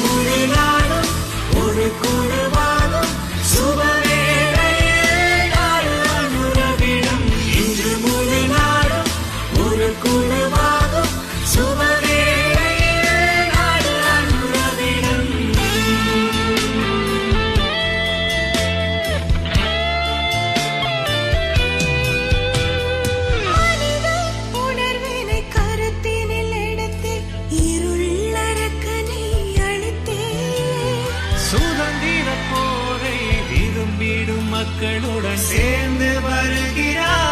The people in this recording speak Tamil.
முழு நாளும் ஒரு குழுவாகும் சுபவேளையில் நாடு அனுரவிடம். இன்று முழு நாளும் ஒரு குழுவாகும் சுபவேளையில் நாடு அனுரவிடம். மனித உணர்வினை கருத்தினில் எடுத்து இருளறக்க நீ அழித்தே. சுதந்திர போரை விரும்பிடும் மக்களுடன் சேர்ந்து வருகிறார்.